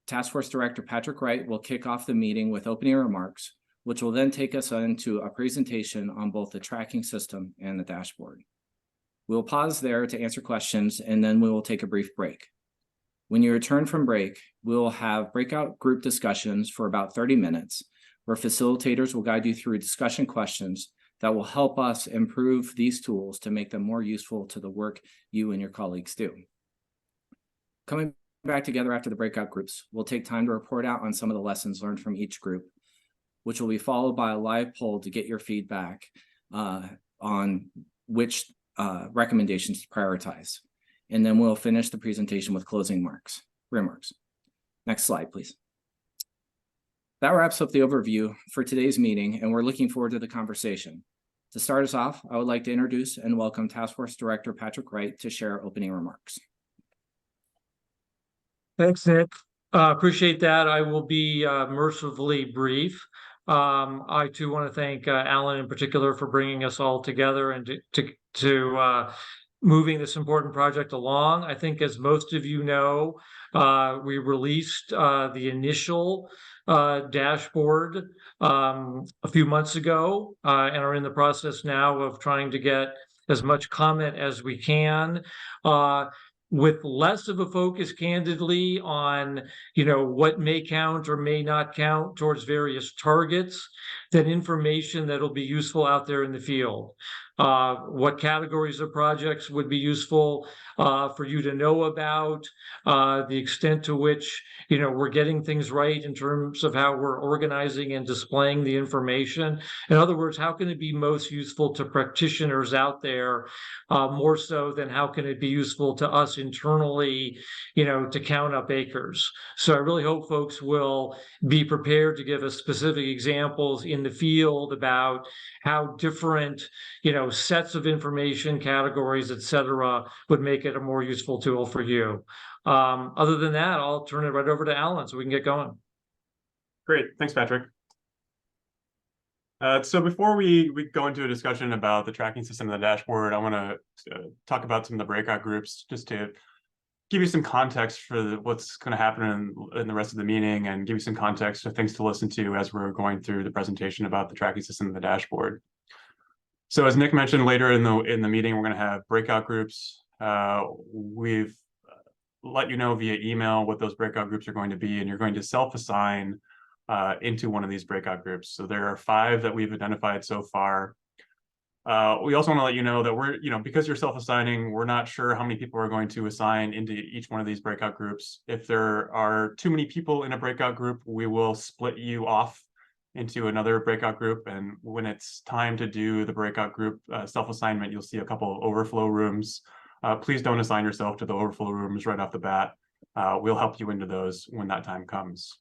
Task Force Director Patrick Wright will kick off the meeting with opening remarks, which will then take us into a presentation on both the tracking system and the dashboard. We'll pause there to answer questions, and then we will take a brief break. When you return from break, we will have breakout group discussions for about 30 minutes, where facilitators will guide you through discussion questions that will help us improve these tools to make them more useful to the work you and your colleagues do. Coming back together after the breakout groups, we'll take time to report out on some of the lessons learned from each group, which will be followed by a live poll to get your feedback on which recommendations to prioritize. And then we'll finish the presentation with closing remarks. Next slide, please. That wraps up the overview for today's meeting, and we're looking forward to the conversation. To start us off, I would like to introduce and welcome Task Force Director Patrick Wright to share opening remarks. Thanks, Nick. Appreciate that. I will be mercifully brief. I too want to thank Alan in particular for bringing us all together and to moving this important project along. I think, as most of you know, we released the initial dashboard a few months ago and are in the process now of trying to get as much comment as we can, with less of a focus, candidly, on what may count or may not count towards various targets, than information that'll be useful out there in the field. What categories of projects would be useful for you to know about, the extent to which we're getting things right in terms of how we're organizing and displaying the information. In other words, how can it be most useful to practitioners out there, more so than how can it be useful to us internally, to count up acres. So I really hope folks will be prepared to give us specific examples in the field about how different, sets of information, categories, et cetera, would make it a more useful tool for you. Other than that, I'll turn it right over to Alan so we can get going. Great. Thanks, Patrick. So before we go into a discussion about the tracking system and the dashboard, I want to talk about some of the breakout groups, just to give you some context for what's going to happen in the rest of the meeting, and give you some context for things to listen to as we're going through the presentation about the tracking system and the dashboard. So as Nick mentioned, later in the meeting, we're going to have breakout groups. We've let you know via email what those breakout groups are going to be, and you're going to self-assign into one of these breakout groups. So there are 5 that we've identified so far. We also want to let you know that we're, because you're self-assigning, we're not sure how many people are going to assign into each one of these breakout groups. If there are too many people in a breakout group, we will split you off into another breakout group. And when it's time to do the breakout group self-assignment, you'll see a couple of overflow rooms. Please don't assign yourself to the overflow rooms right off the bat. We'll help you into those when that time comes.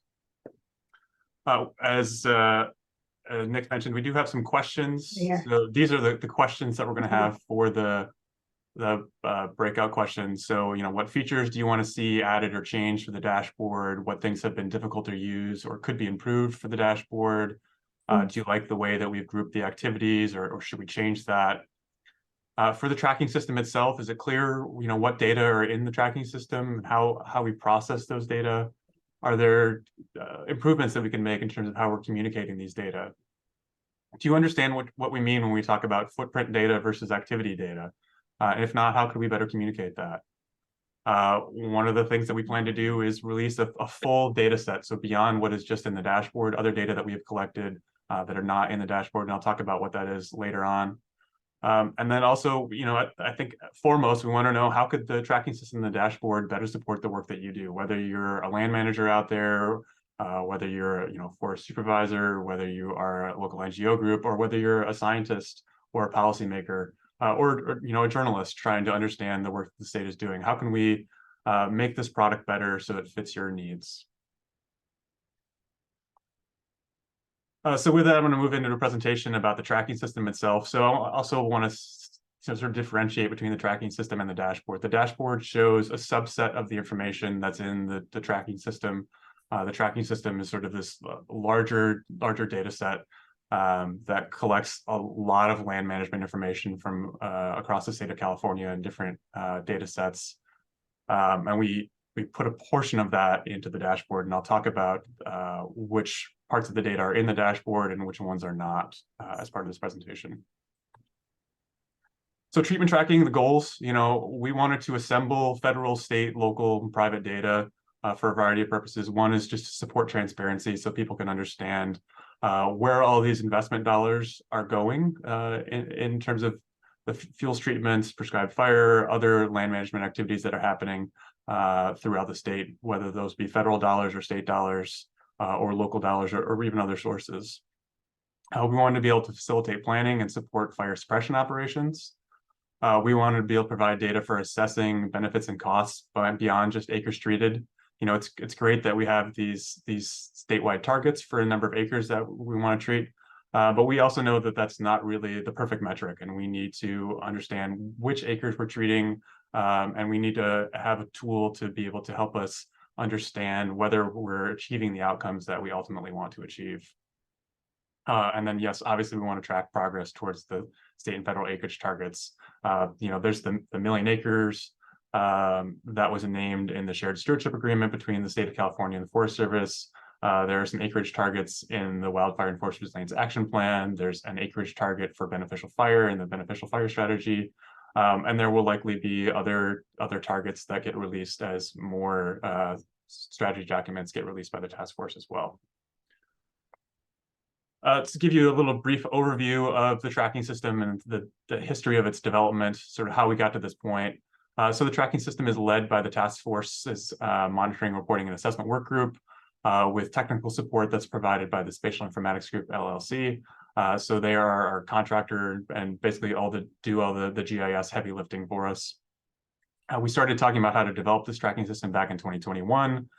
As Nick mentioned, we do have some questions. Yeah. So these are the questions that we're going to have for the breakout questions. So, what features do you want to see added or changed for the dashboard? What things have been difficult to use or could be improved for the dashboard? Do you like the way that we've grouped the activities, or should we change that? For the tracking system itself, is it clear, what data are in the tracking system, how we process those data? Are there improvements that we can make in terms of how we're communicating these data? Do you understand what we mean when we talk about footprint data versus activity data? And if not, how could we better communicate that? One of the things that we plan to do is release a full data set. So beyond what is just in the dashboard, other data that we have collected that are not in the dashboard, and I'll talk about what that is later on. And then also, I think foremost, we want to know, how could the tracking system and the dashboard better support the work that you do, whether you're a land manager out there, whether you're a forest supervisor, whether you are a local NGO group, or whether you're a scientist or a policymaker, or a journalist trying to understand the work the state is doing. How can we make this product better so it fits your needs? So with that, I'm going to move into a presentation about the tracking system itself. So I also want to sort of differentiate between the tracking system and the dashboard. The dashboard shows a subset of the information that's in the tracking system. The tracking system is sort of this larger data set that collects a lot of land management information from across the state of California in different data sets. And we we put a portion of that into the dashboard, and I'll talk about which parts of the data are in the dashboard and which ones are not as part of this presentation. So treatment tracking, the goals, we wanted to assemble federal, state, local, and private data for a variety of purposes. One is just to support transparency so people can understand where all these investment dollars are going in terms of the fuels treatments, prescribed fire, other land management activities that are happening throughout the state, whether those be federal dollars or state dollars or local dollars or even other sources. We wanted to be able to facilitate planning and support fire suppression operations. We wanted to be able to provide data for assessing benefits and costs beyond just acres treated. It's great that we have these statewide targets for a number of acres that we want to treat, but we also know that that's not really the perfect metric, and we need to understand which acres we're treating, and we need to have a tool to be able to help us understand whether we're achieving the outcomes that we ultimately want to achieve. And then, yes, obviously, we want to track progress towards the state and federal acreage targets. There's the 1 million acres that was named in the shared stewardship agreement between the state of California and the Forest Service. There are some acreage targets in the Wildfire Enforcement Lands Action Plan. There's an acreage target for beneficial fire in the beneficial fire strategy. And there will likely be other targets that get released as more strategy documents get released by the task force as well. To give you a little brief overview of the tracking system and the history of its development, sort of how we got to this point. So the tracking system is led by the task force's monitoring, reporting, and assessment work group with technical support that's provided by the Spatial Informatics Group, LLC. So they are our contractor and basically do all the GIS heavy lifting for us. We started talking about how to develop this tracking system back in 2021.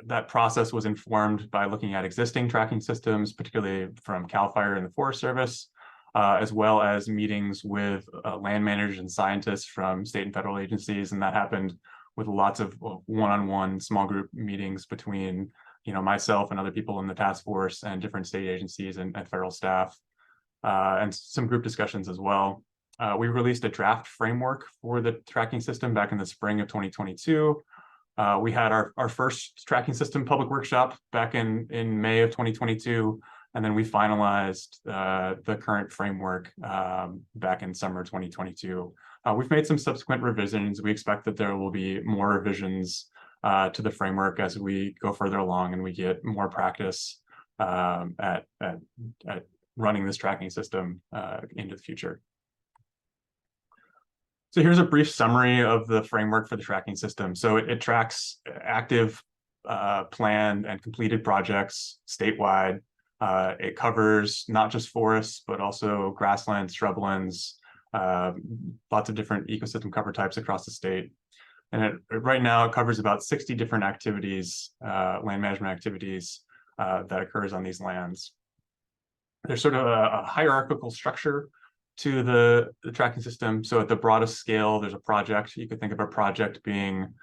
That process was informed by looking at existing tracking systems, particularly from CAL FIRE and the Forest Service, as well as meetings with land managers and scientists from state and federal agencies. And that happened with lots of one-on-one small group meetings between myself and other people in the task force and different state agencies and federal staff, and some group discussions as well. We released a draft framework for the tracking system back in the spring of 2022. We had our first tracking system public workshop back in May of 2022, and then we finalized the current framework back in summer 2022. We've made some subsequent revisions. We expect that there will be more revisions to the framework as we go further along and we get more practice at running this tracking system into the future. So here's a brief summary of the framework for the tracking system. So it tracks active, planned, and completed projects statewide. It covers not just forests, but also grasslands, shrublands, lots of different ecosystem cover types across the state. And right now it covers about 60 different activities, land management activities that occurs on these lands. There's sort of a hierarchical structure to the tracking system. So at the broadest scale, there's a project. You could think of a project being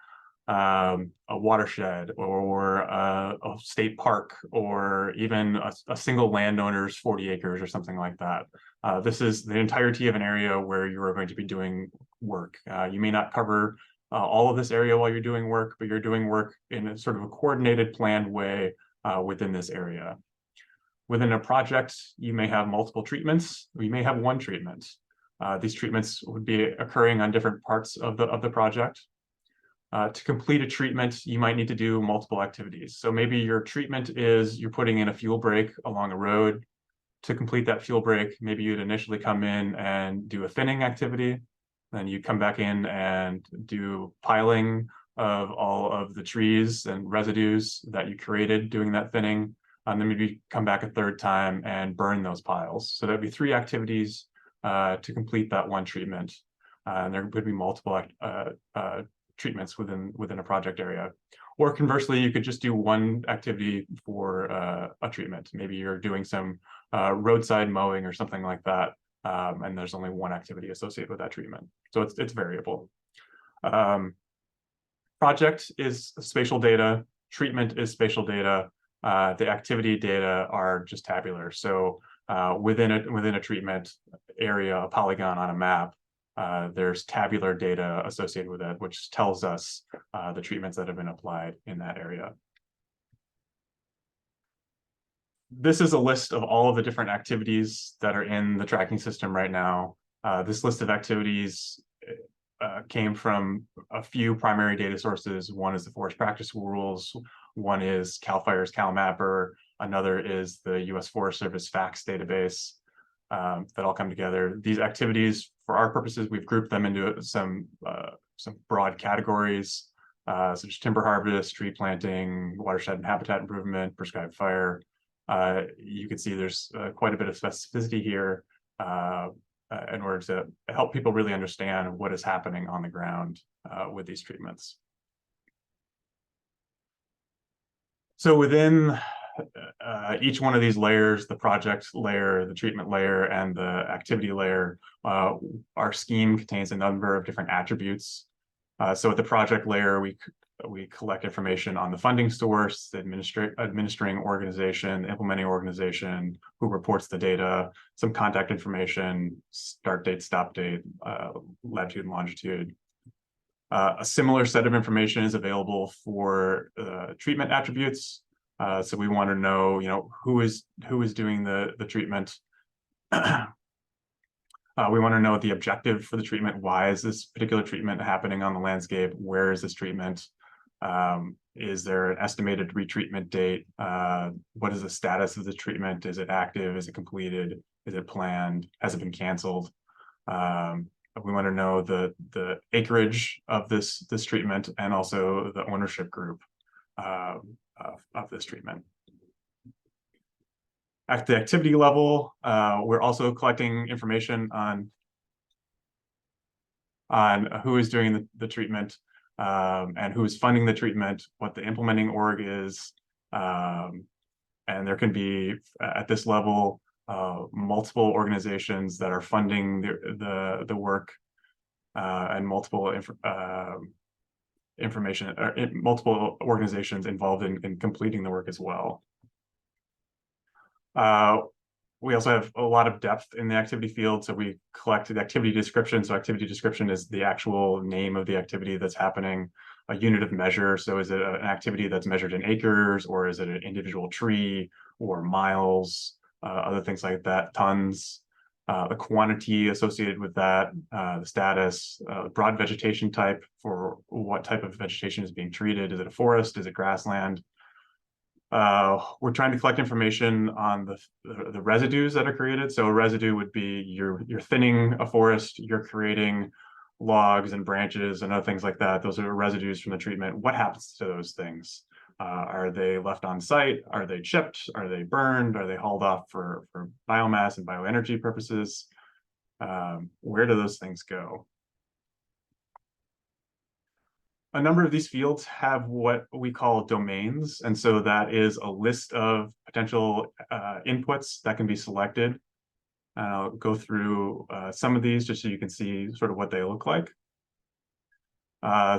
a watershed or a state park or even a single landowner's 40 acres or something like that. This is the entirety of an area where you are going to be doing work. You may not cover all of this area while you're doing work, but you're doing work in a sort of a coordinated, planned way within this area. Within a project, you may have multiple treatments, or you may have one treatment. These treatments would be occurring on different parts of the project. To complete a treatment, you might need to do multiple activities. So maybe your treatment is you're putting in a fuel break along a road. To complete that fuel break, maybe you'd initially come in and do a thinning activity. Then you come back in and do piling of all of the trees and residues that you created doing that thinning. And then maybe come back a third time and burn those piles. So there'd be 3 activities to complete that one treatment. And there would be multiple treatments within a project area. Or conversely, you could just do one activity for a treatment. Maybe you're doing some roadside mowing or something like that. And there's only one activity associated with that treatment. So it's variable. Project is spatial data. Treatment is spatial data. The activity data are just tabular. So within a treatment area, a polygon on a map, there's tabular data associated with it, which tells us the treatments that have been applied in that area. This is a list of all of the different activities that are in the tracking system right now. This list of activities came from a few primary data sources. One is the Forest Practice Rules, one is CAL FIRE's CalMapper, another is the U.S. Forest Service FACTS database, that all come together. These activities, for our purposes, we've grouped them into some broad categories, such as timber harvest, tree planting, watershed and habitat improvement, prescribed fire. You can see there's quite a bit of specificity here in order to help people really understand what is happening on the ground with these treatments. So within each one of these layers, the project layer, the treatment layer, and the activity layer, our scheme contains a number of different attributes. So at the project layer, we collect information on the funding source, the administering organization, implementing organization, who reports the data, some contact information, start date, stop date, latitude and longitude. A similar set of information is available for treatment attributes. So we want to know, who is doing the treatment. We want to know the objective for the treatment. Why is this particular treatment happening on the landscape? Where is this treatment? Is there an estimated retreatment date? What is the status of the treatment? Is it active? Is it completed? Is it planned? Has it been canceled? We want to know the acreage of this treatment and also the ownership group of this treatment. At the activity level, we're also collecting information on who is doing the treatment, and who is funding the treatment, what the implementing org is, and there can be, at this level, multiple organizations that are funding the work, and multiple multiple organizations involved in completing the work as well. We also have a lot of depth in the activity field, so we collect the activity description. So activity description is the actual name of the activity that's happening, a unit of measure. So is it an activity that's measured in acres, or is it an individual tree, or miles, other things like that, tons, the quantity associated with that, the status, broad vegetation type for what type of vegetation is being treated. Is it a forest? Is it grassland? We're trying to collect information on the residues that are created. So a residue would be you're thinning a forest, you're creating logs and branches and other things like that. Those are residues from the treatment. What happens to those things? Are they left on site? Are they chipped? Are they burned? Are they hauled off for biomass and bioenergy purposes? Where do those things go? A number of these fields have what we call domains. And so that is a list of potential inputs that can be selected. I'll go through some of these just so you can see sort of what they look like.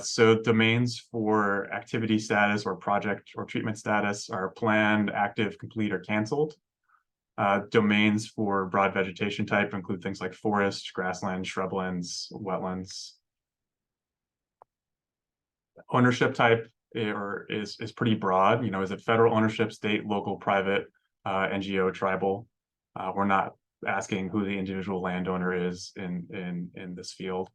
So domains for activity status or project or treatment status are planned, active, complete, or canceled. Domains for broad vegetation type include things like forest, grassland, shrublands, wetlands. Ownership type is pretty broad. Is it federal ownership, state, local, private, NGO, tribal? We're not asking who the individual landowner is in this field.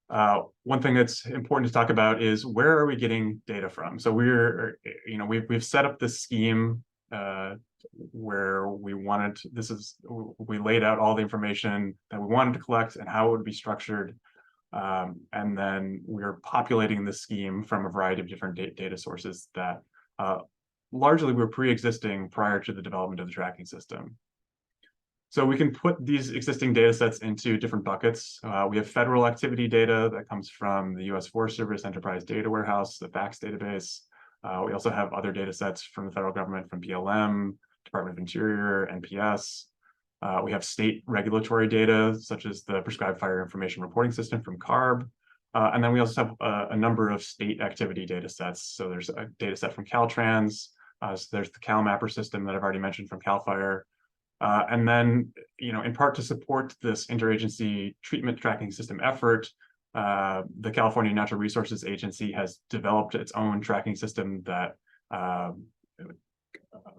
One thing that's important to talk about is where are we getting data from? So we've set up this scheme where we laid out all the information that we wanted to collect and how it would be structured. And then we're populating the scheme from a variety of different data sources that largely were pre-existing prior to the development of the tracking system. So we can put these existing data sets into different buckets. We have federal activity data that comes from the U.S. Forest Service Enterprise Data Warehouse, the FACTS database. We also have other data sets from the federal government, from BLM, Department of Interior, NPS. We have state regulatory data, such as the Prescribed Fire Information Reporting System from CARB. And then we also have a number of state activity data sets. So there's a data set from Caltrans. So there's the CalMapper system that I've already mentioned from CAL FIRE. And then, in part to support this interagency treatment tracking system effort, the California Natural Resources Agency has developed its own tracking system that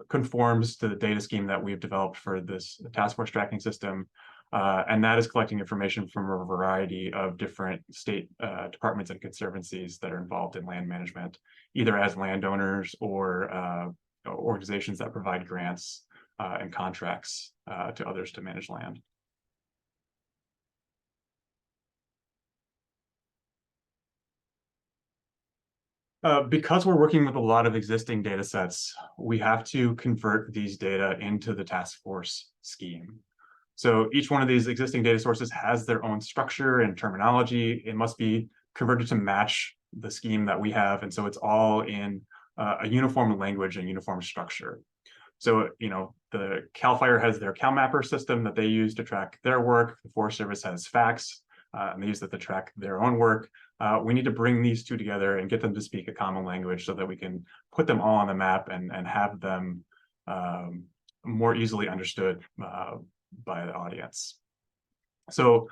conforms to the data scheme that we've developed for this task force tracking system. And that is collecting information from a variety of different state departments and conservancies that are involved in land management, either as landowners or organizations that provide grants and contracts to others to manage land. Because we're working with a lot of existing data sets, we have to convert these data into the task force scheme. So each one of these existing data sources has their own structure and terminology. It must be converted to match the scheme that we have. And so it's all in a uniform language and uniform structure. So, the CAL FIRE has their CalMapper system that they use to track their work. The Forest Service has FACTS, and they use that to track their own work. We need to bring these two together and get them to speak a common language so that we can put them all on the map and have them more easily understood by the audience. So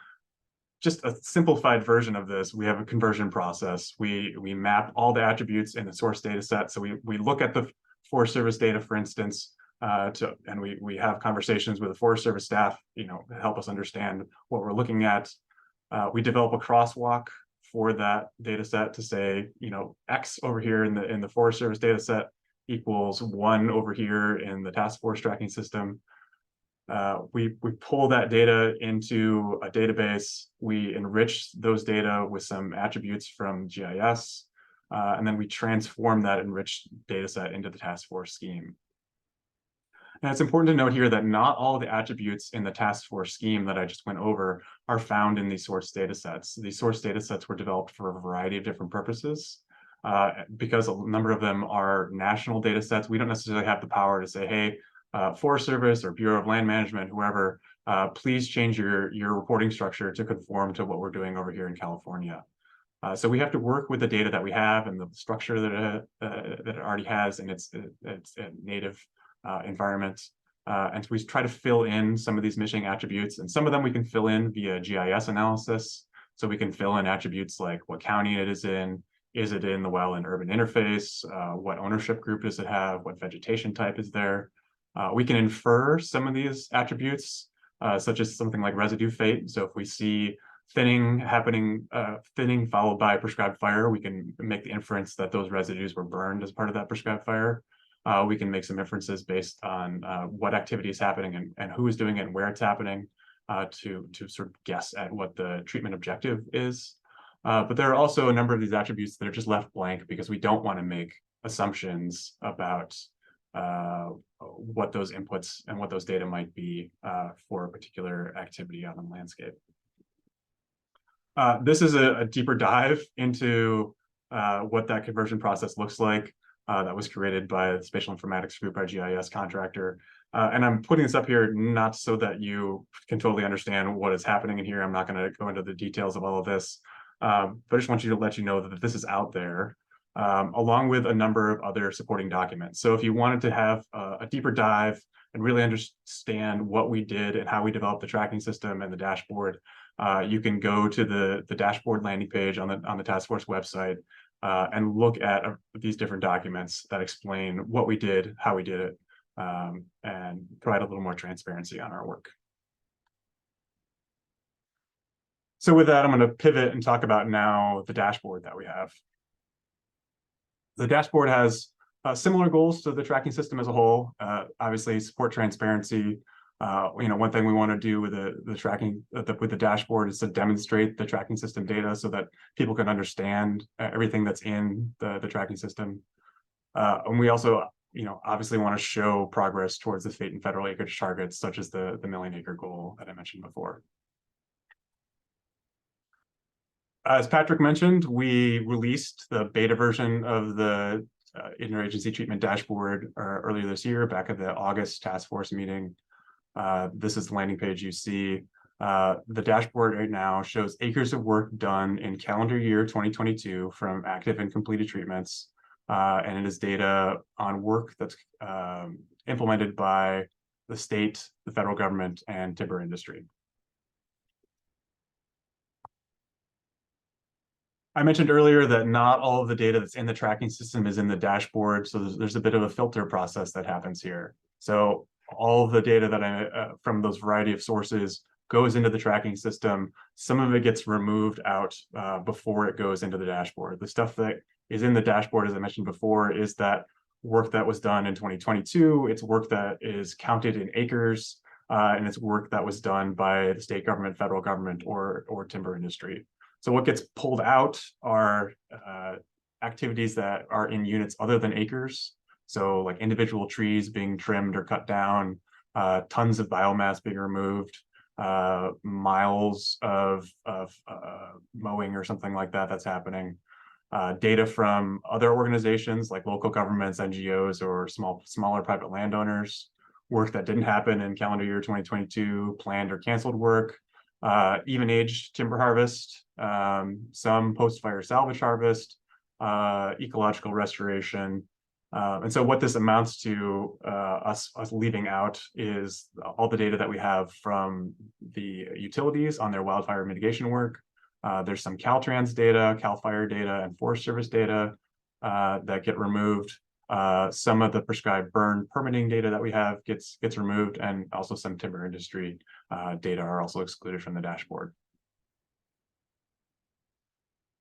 just a simplified version of this, we have a conversion process. We map all the attributes in the source data set. So we look at the Forest Service data, for instance, and we have conversations with the Forest Service staff, to help us understand what we're looking at. We develop a crosswalk for that data set to say, X over here in the Forest Service data set equals 1 over here in the task force tracking system. We pull that data into a database. We enrich those data with some attributes from GIS, and then we transform that enriched data set into the task force scheme. And it's important to note here that not all of the attributes in the task force scheme that I just went over are found in these source data sets. These source data sets were developed for a variety of different purposes. Because a number of them are national data sets, we don't necessarily have the power to say, hey, Forest Service or Bureau of Land Management, whoever, please change your reporting structure to conform to what we're doing over here in California. So we have to work with the data that we have and the structure that it already has in its native environment. And so we try to fill in some of these missing attributes, and some of them we can fill in via GIS analysis. So we can fill in attributes like what county it is in the wildland urban interface, what ownership group does it have, what vegetation type is there. We can infer some of these attributes, such as something like residue fate. So if we see thinning happening, thinning followed by prescribed fire, we can make the inference that those residues were burned as part of that prescribed fire. We can make some inferences based on what activity is happening and who is doing it and where it's happening to sort of guess at what the treatment objective is. But there are also a number of these attributes that are just left blank because we don't want to make assumptions about what those inputs and what those data might be for a particular activity on the landscape. This is a deeper dive into what that conversion process looks like. That was created by the Spatial Informatics Group, our GIS contractor. And I'm putting this up here not so that you can totally understand what is happening in here. I'm not going to go into the details of all of this, but I just want you to let you know that this is out there, along with a number of other supporting documents. So if you wanted to have a deeper dive and really understand what we did and how we developed the tracking system and the dashboard, you can go to the dashboard landing page on the task force website and look at these different documents that explain what we did, how we did it, and provide a little more transparency on our work. So with that, I'm going to pivot and talk about now the dashboard that we have. The dashboard has similar goals to the tracking system as a whole. Obviously, support transparency. One thing we want to do with the tracking with the dashboard is to demonstrate the tracking system data so that people can understand everything that's in the tracking system. And we also, obviously want to show progress towards the state and federal acreage targets, such as the million-acre goal that I mentioned before. As Patrick mentioned, we released the beta version of the interagency treatment dashboard earlier this year, back at the August task force meeting. This is the landing page you see. The dashboard right now shows acres of work done in calendar year 2022 from active and completed treatments. And it is data on work that's implemented by the state, the federal government, and timber industry. I mentioned earlier that not all of the data that's in the tracking system is in the dashboard, so there's a bit of a filter process that happens here. So all of the data that from those variety of sources goes into the tracking system. Some of it gets removed out before it goes into the dashboard. The stuff that is in the dashboard, as I mentioned before, is that work that was done in 2022. It's work that is counted in acres, and it's work that was done by the state government, federal government, or timber industry. So what gets pulled out are activities that are in units other than acres. So like individual trees being trimmed or cut down, tons of biomass being removed, miles of mowing or something like that that's happening. Data from other organizations like local governments, NGOs, or smaller private landowners, work that didn't happen in calendar year 2022, planned or canceled work, even aged timber harvest, some post-fire salvage harvest, ecological restoration. And so what this amounts to, us leaving out, is all the data that we have from the utilities on their wildfire mitigation work. There's some Caltrans data, CAL FIRE data, and Forest Service data that get removed. Some of the prescribed burn permitting data that we have gets removed, and also some timber industry data are also excluded from the dashboard.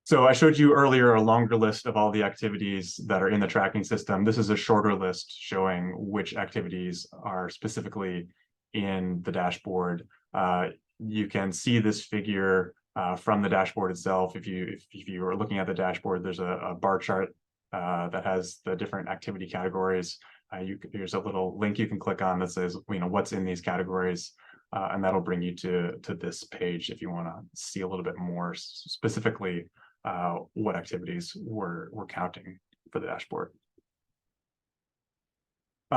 So I showed you earlier a longer list of all the activities that are in the tracking system. This is a shorter list showing which activities are specifically in the dashboard. You can see this figure from the dashboard itself. If you are looking at the dashboard, there's a bar chart that has the different activity categories. Here's a little link you can click on that says, what's in these categories, and that'll bring you to this page if you want to see a little bit more specifically what activities we're counting for the dashboard.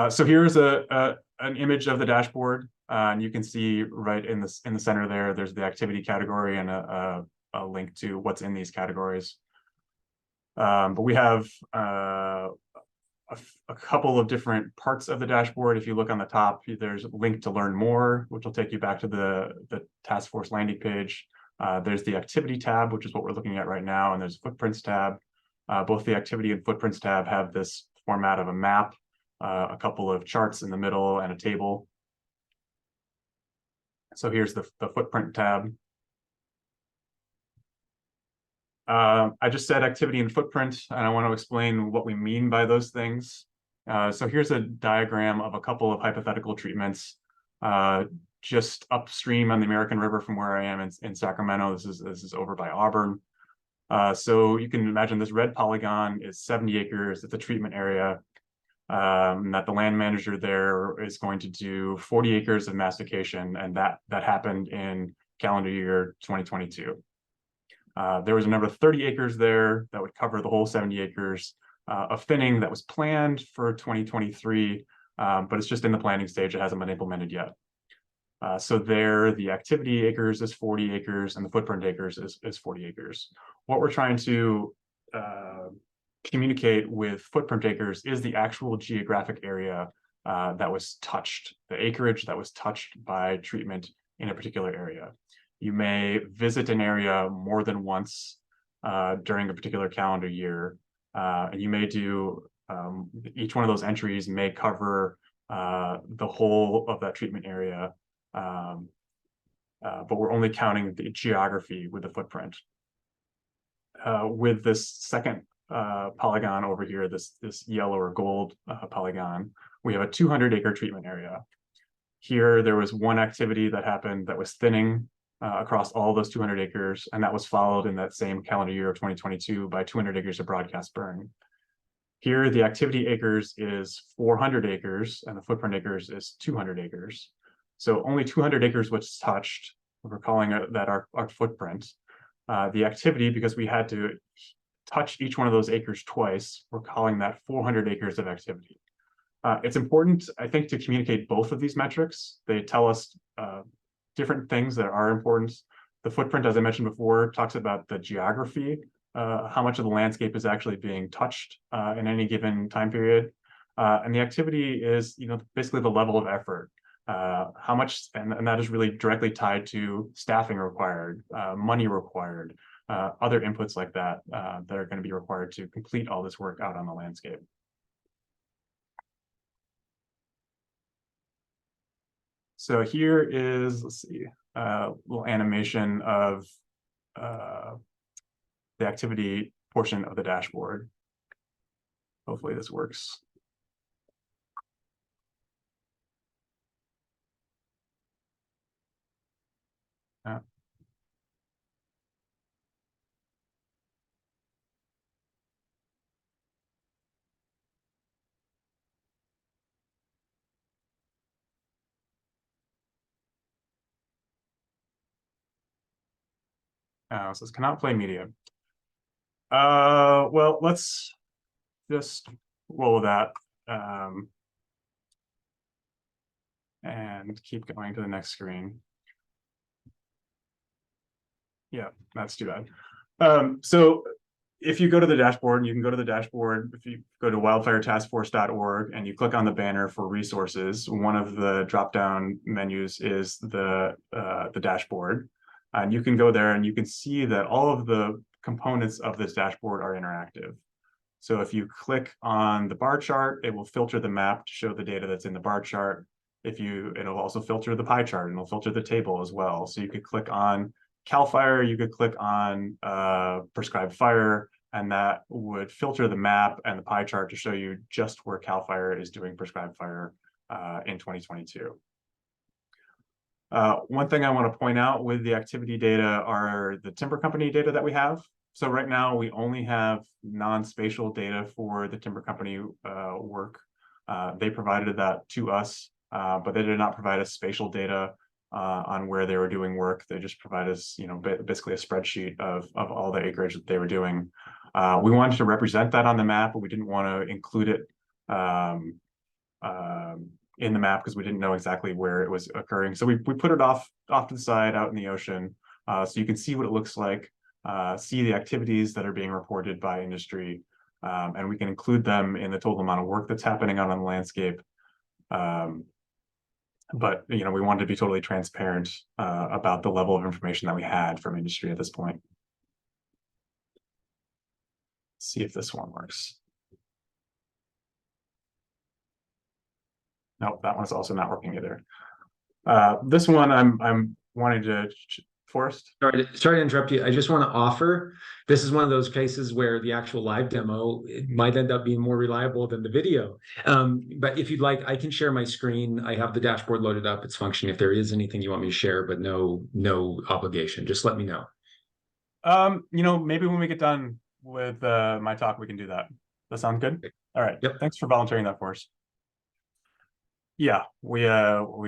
So here's an image of the dashboard, and you can see right in the center there, there's the activity category and a link to what's in these categories. But we have a couple of different parts of the dashboard. If you look on the top, there's a link to learn more, which will take you back to the task force landing page. There's the activity tab, which is what we're looking at right now, and there's a footprints tab. Both the activity and footprints tab have this format of a map, a couple of charts in the middle, and a table. So here's the footprint tab. I just said activity and footprint, and I want to explain what we mean by those things. So here's a diagram of a couple of hypothetical treatments just upstream on the American River from where I am in Sacramento. This is over by Auburn. So you can imagine this red polygon is 70 acres. It's a treatment area that the land manager there is going to do 40 acres of mastication, and that happened in calendar year 2022. There was a number of 30 acres there that would cover the whole 70 acres of thinning that was planned for 2023, but it's just in the planning stage. It hasn't been implemented yet. So there, the activity acres is 40 acres and the footprint acres is 40 acres. What we're trying to communicate with footprint acres is the actual geographic area that was touched, the acreage that was touched by treatment in a particular area. You may visit an area more than once during a particular calendar year, and you may do, each one of those entries may cover the whole of that treatment area, but we're only counting the geography with the footprint. With this second polygon over here, this yellow or gold polygon, we have a 200-acre treatment area. Here, there was one activity that happened that was thinning across all those 200 acres, and that was followed in that same calendar year of 2022 by 200 acres of broadcast burn. Here, the activity acres is 400 acres, and the footprint acres is 200 acres. So only 200 acres was touched. We're calling that our footprint. The activity, because we had to touch each one of those acres twice, we're calling that 400 acres of activity. It's important, I think, to communicate both of these metrics. They tell us different things that are important. The footprint, as I mentioned before, talks about the geography, how much of the landscape is actually being touched in any given time period. And the activity is, basically the level of effort. how much, and that is really directly tied to staffing required, money required, other inputs like that that are going to be required to complete all this work out on the landscape. So here is, let's see, a little animation of the activity portion of the dashboard. Hopefully this works. So this cannot play media. Well, let's just roll that and keep going to the next screen. Yeah, that's too bad. So if you go to the dashboard, you can go to the dashboard. If you go to wildfiretaskforce.org and you click on the banner for resources, one of the drop-down menus is the dashboard. And you can go there and you can see that all of the components of this dashboard are interactive. So if you click on the bar chart, it will filter the map to show the data that's in the bar chart. It'll also filter the pie chart, and it'll filter the table as well. So you could click on CAL FIRE, you could click on prescribed fire, and that would filter the map and the pie chart to show you just where CAL FIRE is doing prescribed fire in 2022. One thing I want to point out with the activity data are the timber company data that we have. So right now we only have non-spatial data for the timber company work. They provided that to us, but they did not provide us spatial data on where they were doing work. They just provide us, basically a spreadsheet of all the acreage that they were doing. We wanted to represent that on the map, but we didn't want to include it in the map because we didn't know exactly where it was occurring. So we put it off to the side out in the ocean, so you can see what it looks like, see the activities that are being reported by industry, and we can include them in the total amount of work that's happening out on the landscape. But we wanted to be totally transparent about the level of information that we had from industry at this point. Let's see if this one works. Nope, that one's also not working either. This one I'm wanting to Forrest. Sorry to interrupt you. I just want to offer, this is one of those cases where the actual live demo, it might end up being more reliable than the video. But if you'd like, I can share my screen. I have the dashboard loaded up. It's functioning. If there is anything you want me to share, but no obligation. Just let me know. Maybe when we get done with my talk, we can do that. That sound good? All right. Yep. Thanks for volunteering that for us. Yeah, we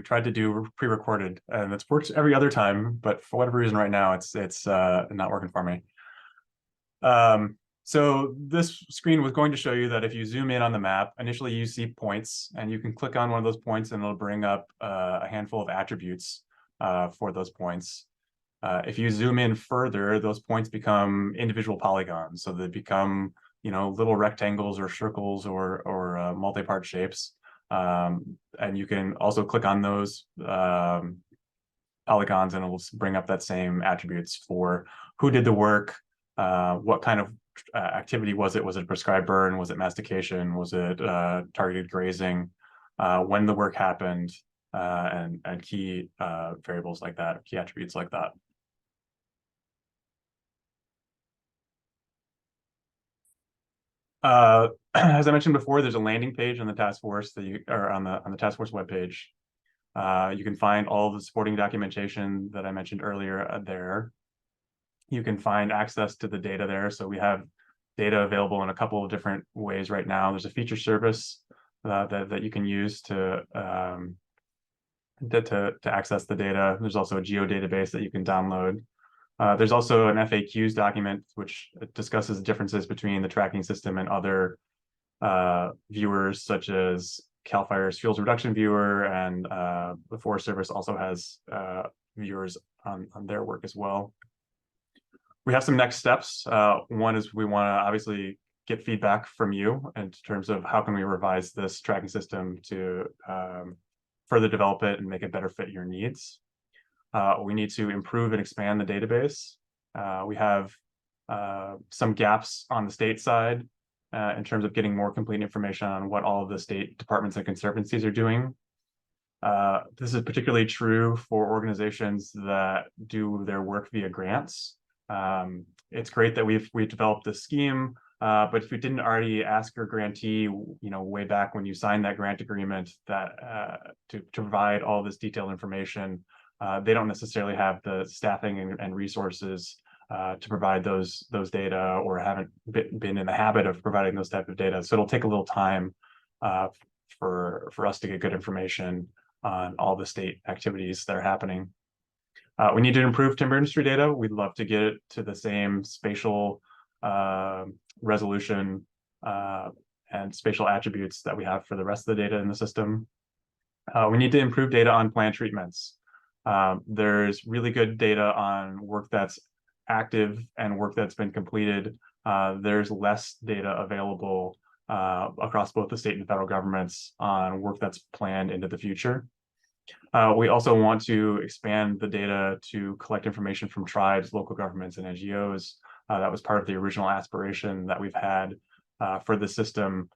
tried to do pre-recorded, and it's worked every other time, but for whatever reason right now it's not working for me. So this screen was going to show you that if you zoom in on the map, initially you see points, and you can click on one of those points and it'll bring up a handful of attributes for those points. If you zoom in further, those points become individual polygons, so they become little rectangles or circles or multi-part shapes. And you can also click on those polygons and it will bring up that same attributes for who did the work, what kind of activity was it? Was it a prescribed burn? Was it mastication? Was it targeted grazing? When the work happened, and key variables like that, key attributes like that. As I mentioned before, there's a landing page on the task force on the task force webpage. You can find all the supporting documentation that I mentioned earlier there. You can find access to the data there. So we have data available in a couple of different ways right now. There's a feature service that you can use to access the data. There's also a geodatabase that you can download. There's also an FAQs document which discusses the differences between the tracking system and other viewers, such as CAL FIRE's Fuels Reduction Viewer, and the Forest Service also has viewers on their work as well. We have some next steps. One is we want to obviously get feedback from you in terms of how can we revise this tracking system to further develop it and make it better fit your needs. We need to improve and expand the database. We have some gaps on the state side in terms of getting more complete information on what all of the state departments and conservancies are doing. This is particularly true for organizations that do their work via grants. It's great that we've developed this scheme, but if you didn't already ask your grantee, way back when you signed that grant agreement, that to provide all this detailed information, they don't necessarily have the staffing and resources to provide those data, or haven't been in the habit of providing those type of data. So it'll take a little time for us to get good information on all the state activities that are happening. We need to improve timber industry data. We'd love to get it to the same spatial resolution and spatial attributes that we have for the rest of the data in the system. We need to improve data on plant treatments. There's really good data on work that's active and work that's been completed. There's less data available across both the state and federal governments on work that's planned into the future. We also want to expand the data to collect information from tribes, local governments, and NGOs. That was part of the original aspiration that we've had for the system.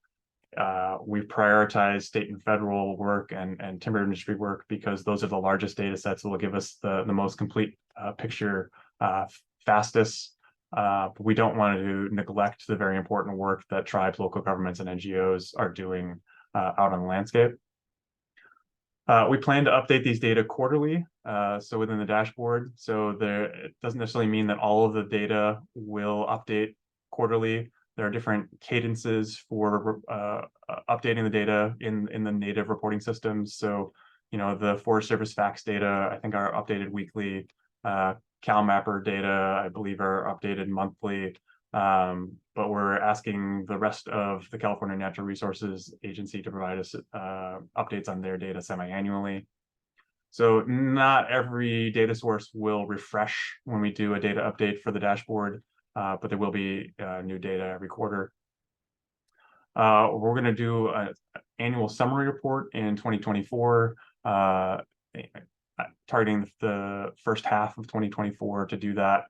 We've prioritized state and federal work and timber industry work because those are the largest data sets that will give us the most complete picture fastest. But we don't want to neglect the very important work that tribes, local governments, and NGOs are doing out on the landscape. We plan to update these data quarterly, so within the dashboard. So it doesn't necessarily mean that all of the data will update quarterly. There are different cadences for updating the data in the native reporting systems. So, the Forest Service FACTS data, I think, are updated weekly. CalMapper data, I believe, are updated monthly. But we're asking the rest of the California Natural Resources Agency to provide us updates on their data semi-annually. So not every data source will refresh when we do a data update for the dashboard, but there will be new data every quarter. We're going to do an annual summary report in 2024, targeting the first half of 2024 to do that.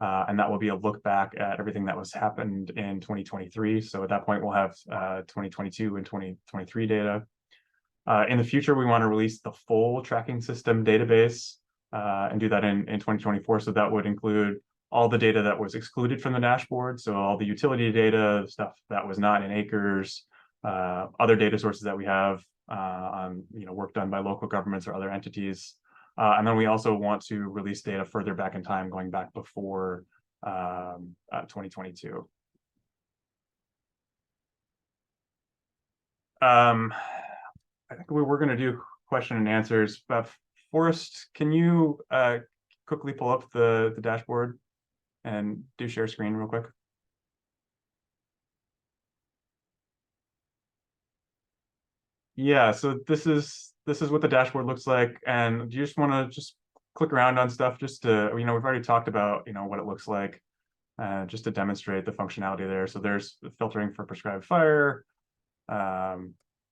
And that will be a look back at everything that was happened in 2023. So at that point, we'll have 2022 and 2023 data. In the future, we want to release the full tracking system database and do that in 2024. So that would include all the data that was excluded from the dashboard. So all the utility data, stuff that was not in acres, other data sources that we have on work done by local governments or other entities. And then we also want to release data further back in time, going back before 2022. I think we're going to do question and answers. Forrest, can you quickly pull up the dashboard and do share screen real quick? Yeah, so this is what the dashboard looks like, and do you just want to just click around on stuff just to, we've already talked about what it looks like, just to demonstrate the functionality there. So there's filtering for prescribed fire.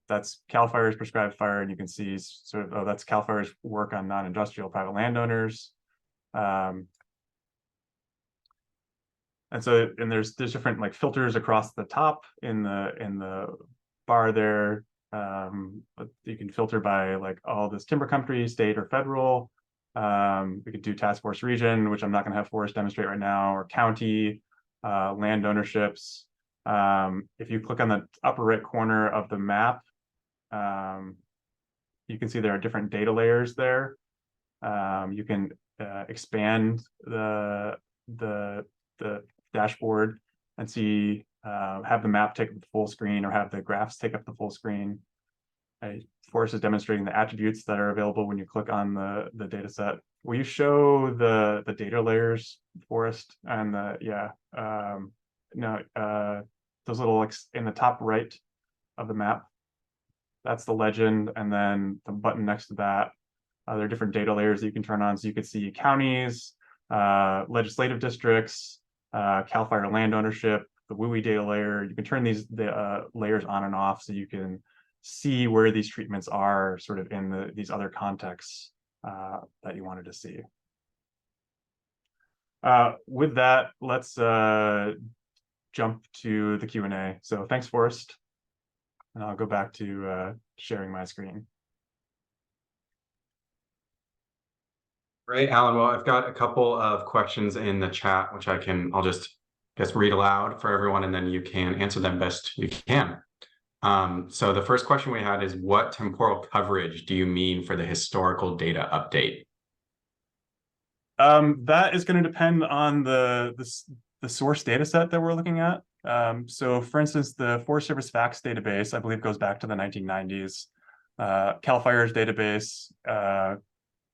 That's CAL FIRE's prescribed fire, and you can see sort of, that's CAL FIRE's work on non-industrial private landowners. And so, there's different like filters across the top in the bar there. But you can filter by like all this timber country, state or federal. We could do task force region, which I'm not going to have Forrest demonstrate right now, or county, land ownerships. If you click on the upper right corner of the map, you can see there are different data layers there. You can expand the dashboard and see, have the map take up the full screen or have the graphs take up the full screen. Forrest is demonstrating the attributes that are available when you click on the data set. Will you show the data layers, Forrest? And those little in the top right of the map, that's the legend, and then the button next to that, there are different data layers that you can turn on. So you could see counties, legislative districts, CAL FIRE land ownership, the WUI data layer. You can turn these layers on and off, so you can see where these treatments are sort of in these other contexts that you wanted to see. With that, let's jump to the Q&A. So thanks, Forrest. And I'll go back to sharing my screen. Great, Alan. Well, I've got a couple of questions in the chat, which I'll just read aloud for everyone, and then you can answer them best you can. So the first question we had is, what temporal coverage do you mean for the historical data update? That is going to depend on the source data set that we're looking at. So for instance, the Forest Service FACTS database, I believe, goes back to the 1990s. CAL FIRE's database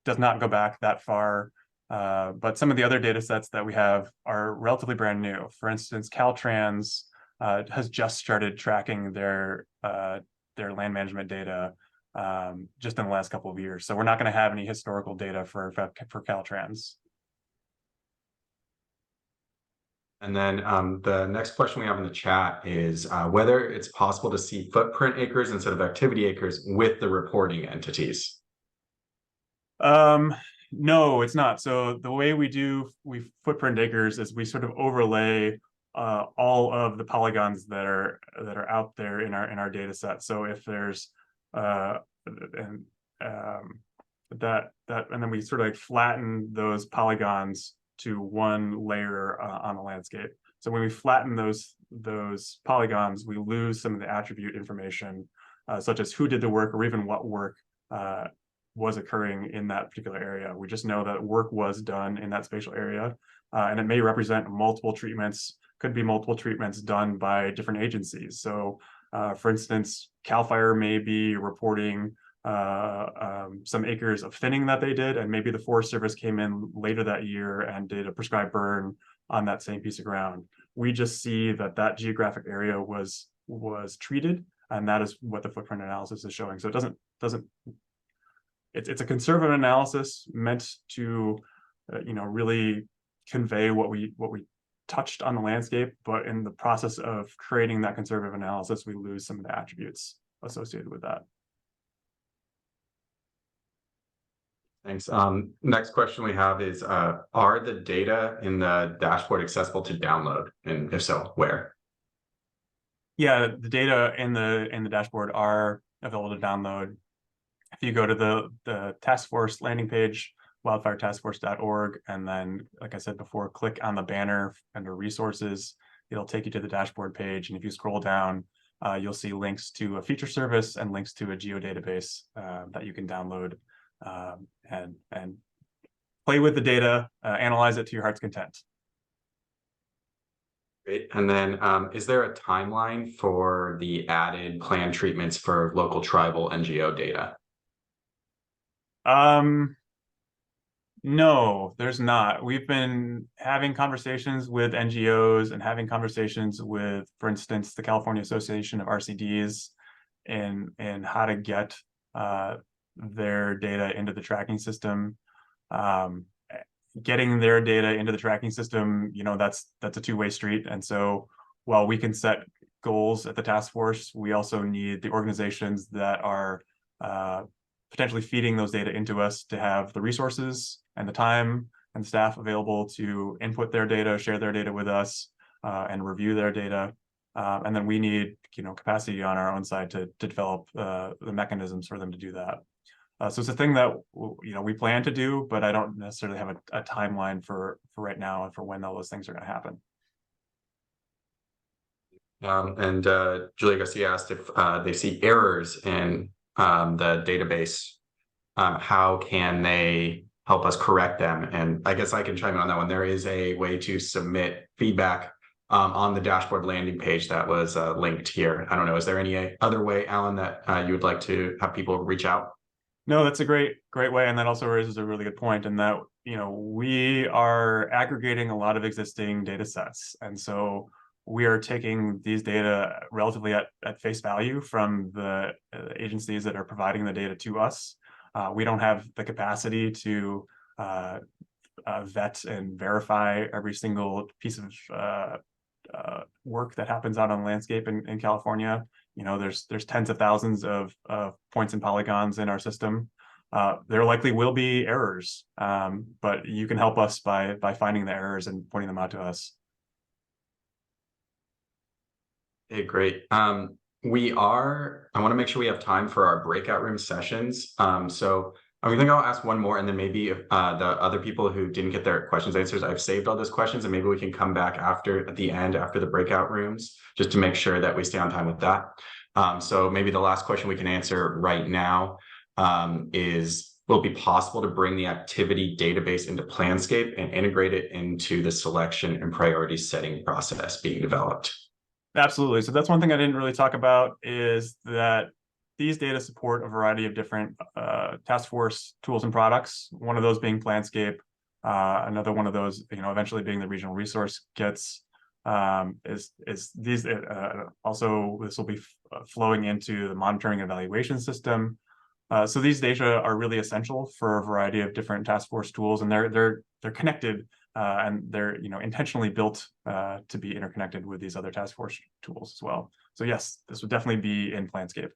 does not go back that far, but some of the other data sets that we have are relatively brand new. For instance, Caltrans has just started tracking their land management data just in the last couple of years. So we're not going to have any historical data for Caltrans. And then the next question we have in the chat is whether it's possible to see footprint acres instead of activity acres with the reporting entities. No, it's not. So the way we footprint acres is we sort of overlay all of the polygons that are out there in our data set. So if there's and then we sort of like flatten those polygons to one layer on the landscape. So when we flatten those polygons, we lose some of the attribute information, such as who did the work or even what work was occurring in that particular area. We just know that work was done in that spatial area, and it may represent multiple treatments, could be multiple treatments done by different agencies. So for instance, CAL FIRE may be reporting some acres of thinning that they did, and maybe the Forest Service came in later that year and did a prescribed burn on that same piece of ground. We just see that geographic area was treated, and that is what the footprint analysis is showing. So it doesn't it's a conservative analysis meant to really convey what we touched on the landscape, but in the process of creating that conservative analysis, we lose some of the attributes associated with that. Thanks. Next question we have is, are the data in the dashboard accessible to download? And if so, where? Yeah, the data in the dashboard are available to download. If you go to the task force landing page, wildfiretaskforce.org, and then, like I said before, click on the banner under resources, it'll take you to the dashboard page. And if you scroll down, you'll see links to a feature service and links to a geodatabase that you can download and play with the data, analyze it to your heart's content. Great. And then is there a timeline for the added plan treatments for local tribal NGO data? No, there's not. We've been having conversations with NGOs and having conversations with, for instance, the California Association of RCDs and how to get their data into the tracking system. Getting their data into the tracking system, that's a two-way street. And so while we can set goals at the task force, we also need the organizations that are potentially feeding those data into us to have the resources and the time and staff available to input their data, share their data with us, and review their data. And then we need, capacity on our own side to develop the mechanisms for them to do that. So it's a thing that we plan to do, but I don't necessarily have a timeline for right now and for when all those things are going to happen. And Julia Garcia asked if they see errors in the database, how can they help us correct them? And I guess I can chime in on that one. There is a way to submit feedback on the dashboard landing page that was linked here. I don't know, is there any other way, Alan, that you would like to have people reach out? No, that's a great way. And that also raises a really good point in that, we are aggregating a lot of existing data sets. And so we are taking these data relatively at face value from the agencies that are providing the data to us. We don't have the capacity to vet and verify every single piece of work that happens out on the landscape in California. you know, there's tens of thousands of points and polygons in our system. There likely will be errors, but you can help us by finding the errors and pointing them out to us. Okay, great. I want to make sure we have time for our breakout room sessions. So I think I'll ask one more, and then maybe if the other people who didn't get their questions answered, I've saved all those questions, and maybe we can come back at the end, after the breakout rooms, just to make sure that we stay on time with that. So maybe the last question we can answer right now is, will it be possible to bring the activity database into Planscape and integrate it into the selection and priority setting process being developed? Absolutely. So that's one thing I didn't really talk about, is that these data support a variety of different task force tools and products. One of those being Planscape, another one of those, you know, eventually being the regional resource kits. Is these also, this will be flowing into the monitoring and evaluation system. So these data are really essential for a variety of different task force tools, and they're connected. And they're, you know, intentionally built to be interconnected with these other task force tools as well. So yes, this would definitely be in Planscape.